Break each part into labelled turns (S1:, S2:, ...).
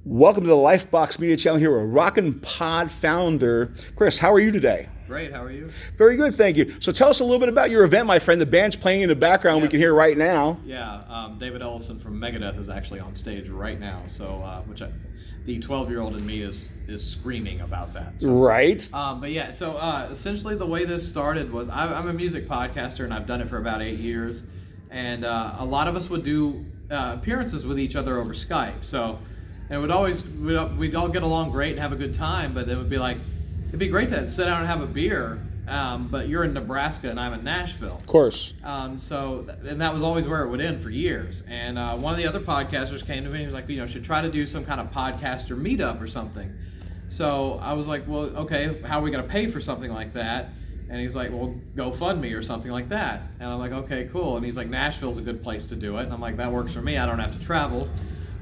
S1: Welcome to the Lifebox Media Channel here with RockNPod founder Chris. How are you today?
S2: Great, how are you?
S1: Very good, thank you. So tell us a little bit about your event, my friend. The band's playing in the background.
S2: Yes.
S1: We can hear right now.
S2: Yeah, David Ellison from Megadeth is actually on stage right now. So, the 12-year-old in me is screaming about that. So.
S1: Right.
S2: But yeah, so essentially the way this started was I'm a music podcaster and I've done it for about 8 years, and a lot of us would do appearances with each other over Skype. So. And we'd all get along great and have a good time, but it would be like, it'd be great to sit down and have a beer, but you're in Nebraska and I'm in Nashville.
S1: Of course.
S2: And that was always where it would end for years. And one of the other podcasters came to me and was like, should try to do some kind of podcaster meetup or something. So I was like, well, okay, how are we going to pay for something like that? And he's like, well, GoFundMe or something like that. And I'm like, okay, cool. And he's like, Nashville's a good place to do it. And I'm like, that works for me. I don't have to travel.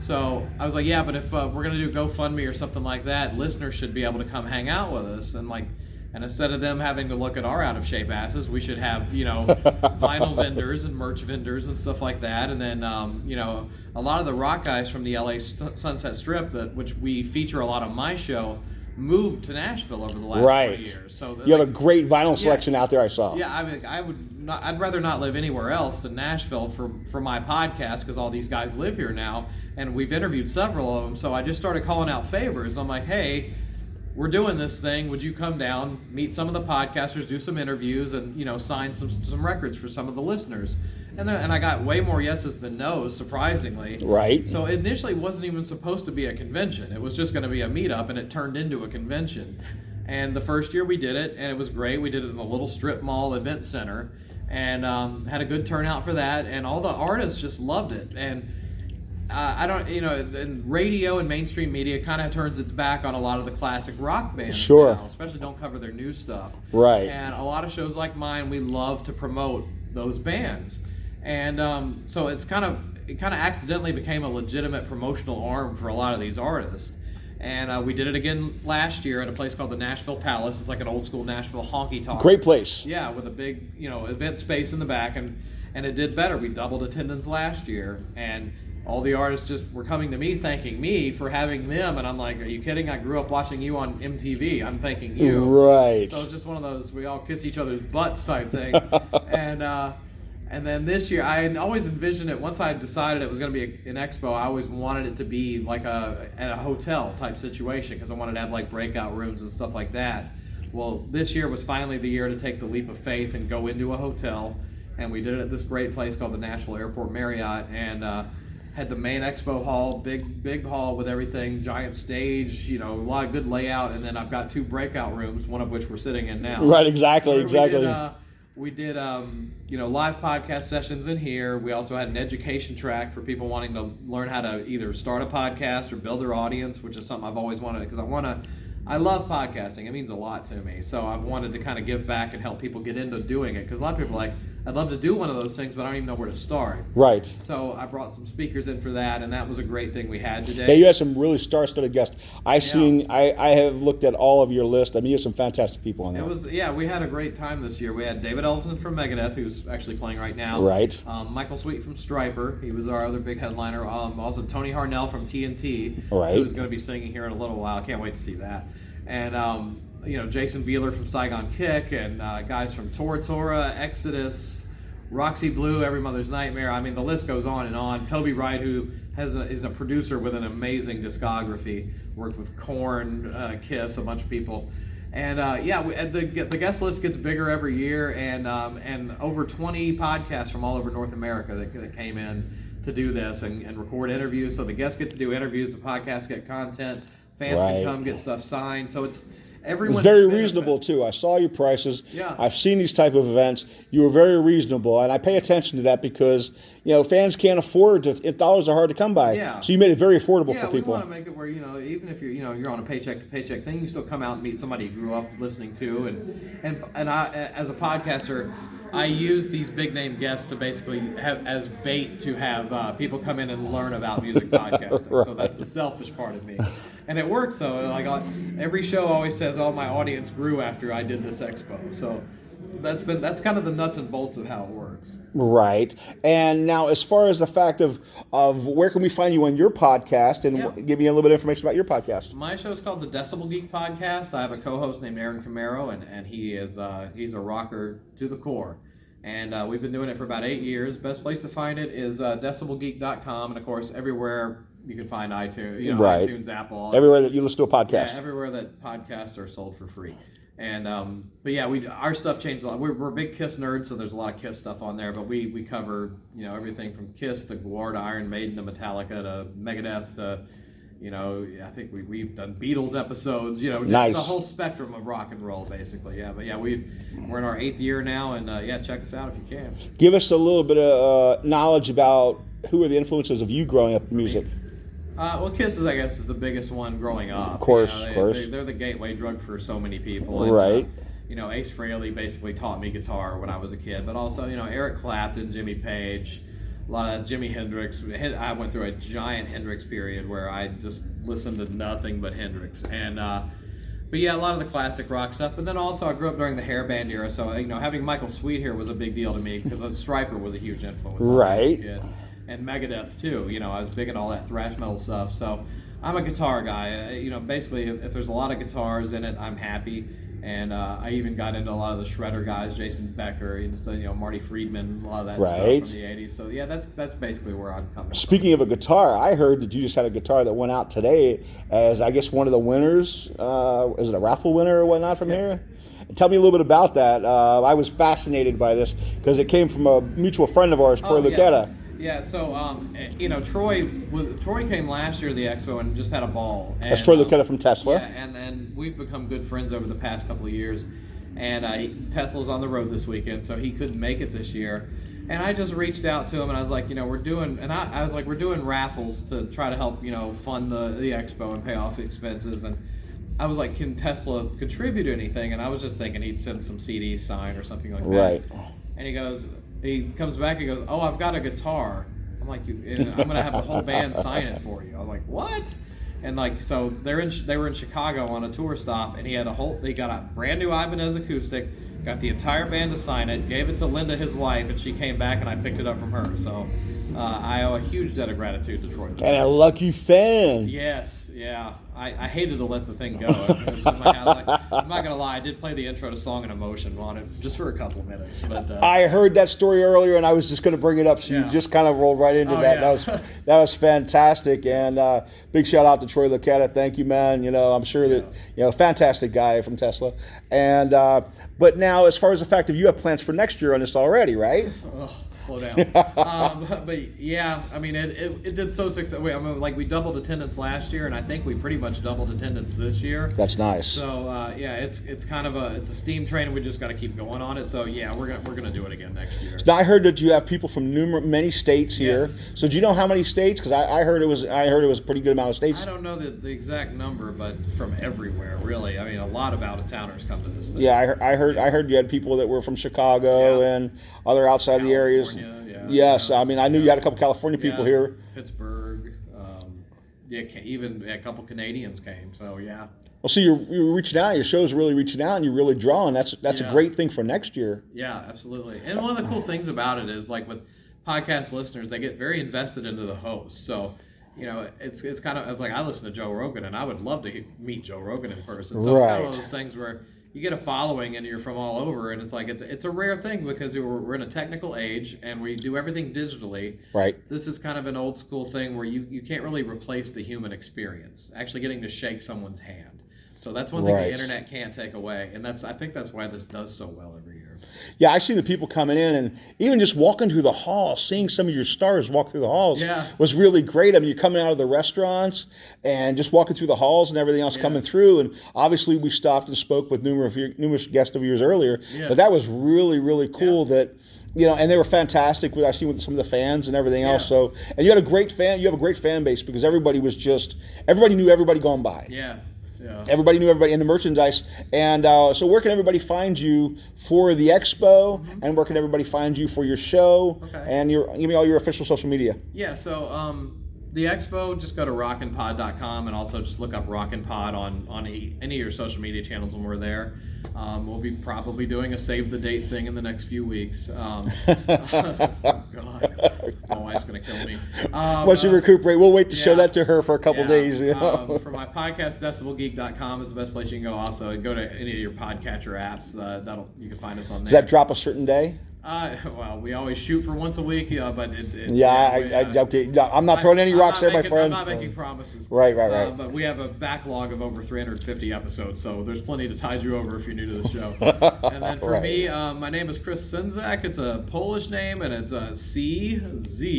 S2: So I was like, yeah, but if we're going to do GoFundMe or something like that, listeners should be able to come hang out with us. And instead of them having to look at our out-of-shape asses, we should have, vinyl vendors and merch vendors and stuff like that. And then, a lot of the rock guys from the LA Sunset Strip, which we feature a lot on my show, moved to Nashville over the last 20 years. So
S1: you have a great vinyl selection out there, I saw.
S2: Yeah, I'd rather not live anywhere else than Nashville for my podcast, because all these guys live here now, and we've interviewed several of them. So I just started calling out favors. I'm like, hey, we're doing this thing. Would you come down, meet some of the podcasters, do some interviews, and sign some records for some of the listeners? And I got way more yeses than no's, surprisingly.
S1: Right.
S2: So initially it wasn't even supposed to be a convention. It was just going to be a meetup, and it turned into a convention. And the first year we did it, and it was great. We did it in a little strip mall event center, and had a good turnout for that. And all the artists just loved it. And and radio and mainstream media kind of turns its back on a lot of the classic rock bands.
S1: Sure.
S2: Now, especially don't cover their new stuff.
S1: Right.
S2: And a lot of shows like mine, we love to promote those bands. And so it kind of accidentally became a legitimate promotional arm for a lot of these artists. And we did it again last year at a place called the Nashville Palace. It's like an old school Nashville honky-tonk.
S1: Great place.
S2: Yeah, with a big, event space in the back, and it did better. We doubled attendance last year, and all the artists just were coming to me thanking me for having them, and I'm like, are you kidding? I grew up watching you on MTV. I'm thanking you.
S1: Right.
S2: So it's just one of those we all kiss each other's butts type thing. And then this year, I had always envisioned it. Once I decided it was going to be an expo, I always wanted it to be like a hotel type situation, because I wanted to have like breakout rooms and stuff like that. Well, this year was finally the year to take the leap of faith and go into a hotel, and we did it at this great place called the Nashville Airport Marriott, and had the main expo hall, big hall with everything, giant stage, a lot of good layout, and then I've got 2 breakout rooms, one of which we're sitting in now.
S1: Right, exactly.
S2: We did live podcast sessions in here. We also had an education track for people wanting to learn how to either start a podcast or build their audience, which is something I've always wanted, because I love podcasting. It means a lot to me. So I've wanted to kind of give back and help people get into doing it, because a lot of people are like, I'd love to do one of those things, but I don't even know where to start.
S1: Right.
S2: So I brought some speakers in for that, and that was a great thing we had today.
S1: Yeah, you had some really star-studded guests. I have looked at all of your list. I mean, you have some fantastic people on there.
S2: We had a great time this year. We had David Ellison from Megadeth, who's actually playing right now.
S1: Right.
S2: Michael Sweet from Stryper, he was our other big headliner. Also Tony Harnell from TNT,
S1: right,
S2: who's going to be singing here in a little while. I can't wait to see that. And Jason Beeler from Saigon Kick, and guys from Tora Tora, Exodus, Roxy Blue, Every Mother's Nightmare. I mean, the list goes on and on. Toby Wright, who is a producer with an amazing discography, worked with Korn, Kiss, a bunch of people. And the guest list gets bigger every year, and over 20 podcasts from all over North America that came in to do this and record interviews. So the guests get to do interviews, the podcasts get content, fans can come get stuff signed. So it's very
S1: reasonable too. I saw your prices.
S2: Yeah.
S1: I've seen these type of events. You were very reasonable, and I pay attention to that because fans can't afford to. Dollars are hard to come by.
S2: Yeah.
S1: So you made it very affordable for people.
S2: Yeah, we want to make it where even if you're on a paycheck to paycheck thing, you still come out and meet somebody you grew up listening to, and I, as a podcaster, I use these big name guests to basically have as bait to have people come in and learn about music podcasting. Right. So that's the selfish part of me. And it works though. Like every show always says, "Oh, my audience grew after I did this expo." So that's kind of the nuts and bolts of how it works.
S1: Right. And now, as far as the fact of where can we find you on your podcast, and give me a little bit of information about your podcast.
S2: My show is called the Decibel Geek Podcast. I have a co-host named Aaron Camaro, and he is he's a rocker to the core. And we've been doing it for about 8 years. Best place to find it is decibelgeek.com, and of course, everywhere you can find iTunes, iTunes, Apple,
S1: everywhere that you listen to a podcast.
S2: Yeah, everywhere that podcasts are sold for free. And but yeah, our stuff changed a lot. We're big Kiss nerds, so there's a lot of Kiss stuff on there. But we cover everything from Kiss to Gwar to Iron Maiden to Metallica to Megadeth to I think we've done Beatles episodes.
S1: Nice.
S2: The whole spectrum of rock and roll, basically. Yeah, but yeah, we're in our 8th year now, and check us out if you can.
S1: Give us a little bit of knowledge about who are the influences of you growing up in music.
S2: Well, Kiss is the biggest one growing up.
S1: Of course.
S2: They're the gateway drug for so many people. And,
S1: right.
S2: Ace Frehley basically taught me guitar when I was a kid, but also Eric Clapton, Jimmy Page, a lot of Jimi Hendrix. I went through a giant Hendrix period where I just listened to nothing but Hendrix, and but yeah, a lot of the classic rock stuff. But then also I grew up during the hair band era, so having Michael Sweet here was a big deal to me because Stryper was a huge influence.
S1: Right.
S2: On me as a kid. And Megadeth too. I was big in all that thrash metal stuff. So I'm a guitar guy. Basically, if there's a lot of guitars in it, I'm happy. And I even got into a lot of the shredder guys, Jason Becker, Marty Friedman, a lot of that stuff from the '80s. So yeah, that's basically where I'm coming.
S1: Speaking of a guitar, I heard that you just had a guitar that went out today as, I guess, one of the winners. Is it a raffle winner or whatnot from here? Tell me a little bit about that. I was fascinated by this because it came from a mutual friend of ours, Troy Lucetta.
S2: Yeah, so Troy came last year to the Expo and just had a ball. And,
S1: that's Troy Lucetta from Tesla.
S2: Yeah, and we've become good friends over the past couple of years. And Tesla's on the road this weekend, so he couldn't make it this year. And I just reached out to him and I was like, we're doing raffles to try to help fund the Expo and pay off the expenses. And I was like, can Tesla contribute anything? And I was just thinking he'd send some CDs signed or something like that.
S1: Right.
S2: And he comes back and goes, "Oh, I've got a guitar." I'm like, I'm gonna have the whole band sign it for you. I'm like, what? And so they were in Chicago on a tour stop, and they got a brand new Ibanez acoustic, got the entire band to sign it, gave it to Linda, his wife, and she came back and I picked it up from her. So I owe a huge debt of gratitude to Troy.
S1: And a lucky fan.
S2: Yes, yeah. I hated to let the thing go. I'm not gonna lie, I did play the intro to Song and Emotion on it just for a couple of minutes. But
S1: I heard that story earlier, and I was just going to bring it up, so you just kind of rolled right into that.
S2: Yeah.
S1: That was fantastic, and big shout out to Troy Lucetta. Thank you, man. I'm sure that fantastic guy from Tesla. And but now, as far as the fact of you have plans for next year on this already, right?
S2: Slow down. But yeah, I mean, it did so successfully. I mean, we doubled attendance last year, and I think we pretty much doubled attendance this year.
S1: That's nice.
S2: So it's kind of a steam train, and we just got to keep going on it. So yeah, we're gonna do it again next year.
S1: Now I heard that you have people from many states here.
S2: Yes.
S1: So do you know how many states? Because I heard it was a pretty good amount of states.
S2: I don't know the exact number, but from everywhere, really. I mean, a lot of out of towners come to this thing.
S1: Yeah, I heard you had people that were from Chicago and other outside of the areas. Yes, I mean, I knew you had a couple California people here.
S2: Pittsburgh, even a couple Canadians came. So yeah.
S1: Well, see, you're reaching out. Your show's really reaching out, and you're really drawing. That's a great thing for next year.
S2: Yeah, absolutely. And one of the cool things about it is, with podcast listeners, they get very invested into the host. So, it's kind of like I listen to Joe Rogan, and I would love to meet Joe Rogan in person. So it's kind of one of those things where you get a following and you're from all over, and it's a rare thing because we're in a technical age and we do everything digitally. Right. This is kind of an old school thing where you can't really replace the human experience, actually getting to shake someone's hand. So that's one thing the internet can't take away, and I think that's why this does so well every year.
S1: Yeah, I see the people coming in, and even just walking through the hall, seeing some of your stars walk through the halls was really great. I mean, you're coming out of the restaurants and just walking through the halls and everything else coming through. And obviously, we stopped and spoke with numerous guests of yours earlier, but that was really, really cool that. And they were fantastic. I seen with some of the fans and everything else. So, and you have a great fan base because everybody knew everybody going by. Yeah. Yeah. Everybody knew everybody in the merchandise. And so where can everybody find you for the Expo, and where can everybody find you for your show, and give me all your official social media?
S2: Yeah, so The Expo, just go to RockNPod.com and also just look up RockNPod on any of your social media channels when we're there. We'll be probably doing a save the date thing in the next few weeks. Oh God, my wife's gonna kill me.
S1: Once you recuperate, we'll wait to show that to her for a couple days. You know?
S2: For my podcast, DecibelGeek.com is the best place you can go. Also, and go to any of your podcatcher apps. You can find us on there.
S1: Does that drop a certain day?
S2: Well, we always shoot for once a week, but
S1: okay. I'm not throwing any rocks there, my friend.
S2: I'm not making promises.
S1: Right.
S2: But we have a backlog of over 350 episodes, so there's plenty to tide you over if you're new to the show. And then for me, my name is Chris Czynszak. It's a Polish name, and it's Czynszak.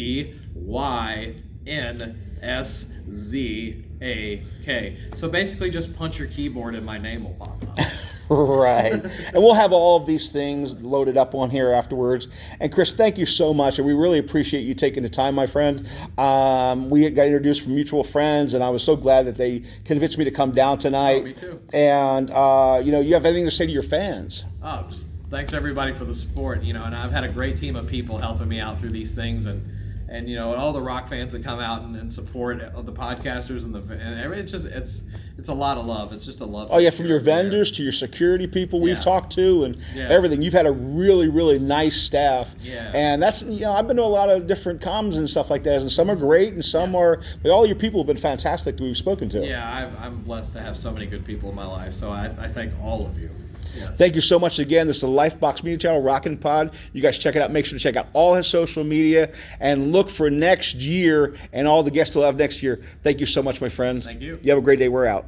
S2: So basically, just punch your keyboard, and my name will pop up.
S1: Right. And we'll have all of these things loaded up on here afterwards. And Chris, thank you so much. And we really appreciate you taking the time, my friend. We got introduced from mutual friends, and I was so glad that they convinced me to come down tonight.
S2: Oh, me too.
S1: And, you have anything to say to your fans?
S2: Oh, just thanks everybody for the support, and I've had a great team of people helping me out through these things, and all the rock fans that come out and support of the podcasters and it's a lot of love. It's just a love.
S1: Oh yeah, from your vendors to your security people we've talked to and everything. You've had a really, really nice staff.
S2: Yeah.
S1: And that's I've been to a lot of different comms and stuff like that, and some are great and some are. But all your people have been fantastic that we've spoken to.
S2: Yeah, I'm blessed to have so many good people in my life. So I thank all of you. Yes.
S1: Thank you so much again. This is the Lifebox Media Channel, RockNPod. You guys check it out. Make sure to check out all his social media and look for next year and all the guests he'll have next year. Thank you so much, my friends.
S2: Thank you.
S1: You have a great day. We're out.